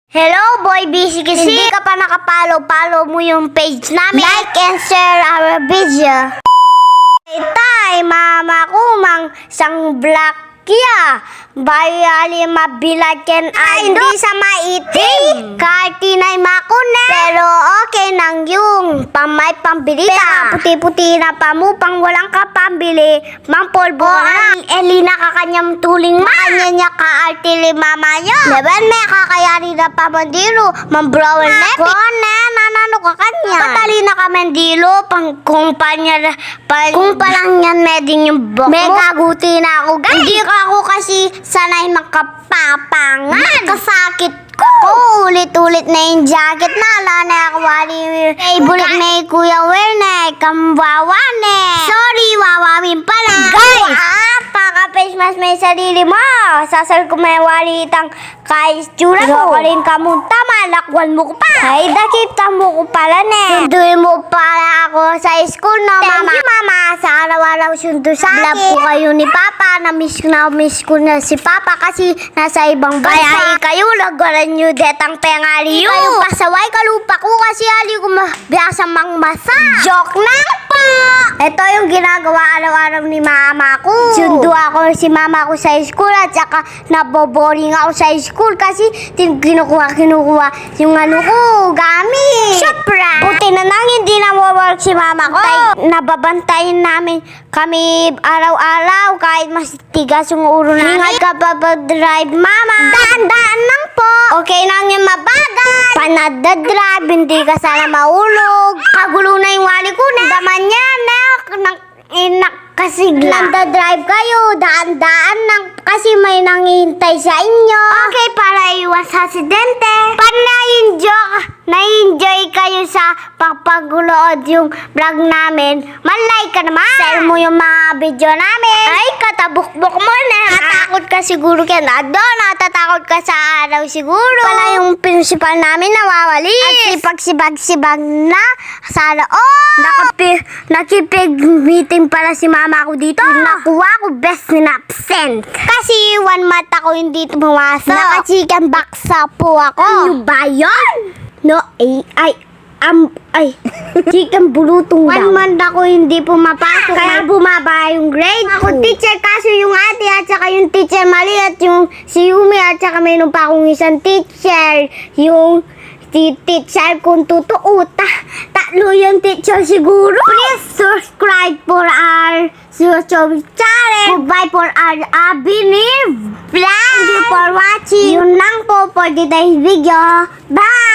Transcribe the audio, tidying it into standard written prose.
Hello, Boy Busy kasi hindi ka pa nakapalo mo yung page namin. Like and share our video. Tay, mama ko mang sang black kya. Bayali mabilad ken ay hindi sa maitim. Kartinay makune. Pero okay nang yung pamay pambili ka. Puti-puti na pa mo pang walang kapambili. Mang polvo na. Elina kakanyang tuling ma. Kanya niya kaartili mama niya. Laban may kakayari na pa mandilo. Mang brown nepi. Kone, nanano ka kanya. Patali na ka mandilo. Pang kumpanya. Kumpa lang yan meding yung bok mo. May kaguti na ako guys. Hindi ka ako kasi sanay makapapangan. Nakasakit ko. Ulit-ulit na yung jacket na. Ala na ako wali. Ay bulit na yung kuya Will na. Kambawan eh. Sorry, wawawin pala. Guys! Paka-face mask may sarili mo. Sasal ko may walitang ka-istura ko. Kaling kamunta, malakwan mo ko pa. Ay, dakita mo ko pala ne. Sunduin mo pala ako sa school no, mama. Thank you, mama. Sa araw-araw sundo sa akin. Love ko kayo ni Papa. Na-miss ko na si Papa kasi nasa ibang bansa. Kaya kayo, lagaran nyo detang pengali yun. Kayo pasaway kalupa ko kasi ali ko mabiyasa mang masa. Joke lang po. Ito yung ginagawa araw-araw ni mama ko. Sundo ako si mama ko sa school at saka naboboring ako sa school kasi kinukuha yung ano ko, gamit. Syempre. Buti na nang hindi na-work si mama ko. Nababantayin namin kami araw-araw kahit mas tigas yung ulo namin. Ingat ka pa drive mama. Daan-daan lang po. Okay lang yung mabagal. Panada-drive, hindi ka sana maulog. Kagulo na yung wali ko na. Daman yan na. Nakasigla. Nanda-drive kayo, daan-daan lang kasi may nangihintay sa inyo. Okay, para iwas aksidente. Para na-enjoy kayo sa pagpagulood yung vlog namin, man-like ka naman. Share mo yung mga video namin. Ay, katabukbok mo na. Natatakot ka siguro kaya natatakot ka sa araw siguro. Pala yung principal namin nawawali. At sipag-sibag na sa loob. Nakipig-meeting pala si mama ko dito. Nakuha ko best na absent. Kasi 1 month ako hindi pumasok. Naka-chicken baksa po ako. Ano ba yun? No, chicken bulutong daw. 1 month ako hindi pumapasok. Kaya bumaba yung grade ko. Ako teacher kaso yung ate at saka yung teacher mali at yung si Yumi at saka mayroon pa akong isang teacher. Yung teacher kung totoo. Tatlo yung teacher siguro. Please subscribe for our YouTube channel. Goodbye for our Abiniv vlog. Thank you for watching. Yun lang po for today's video. Bye!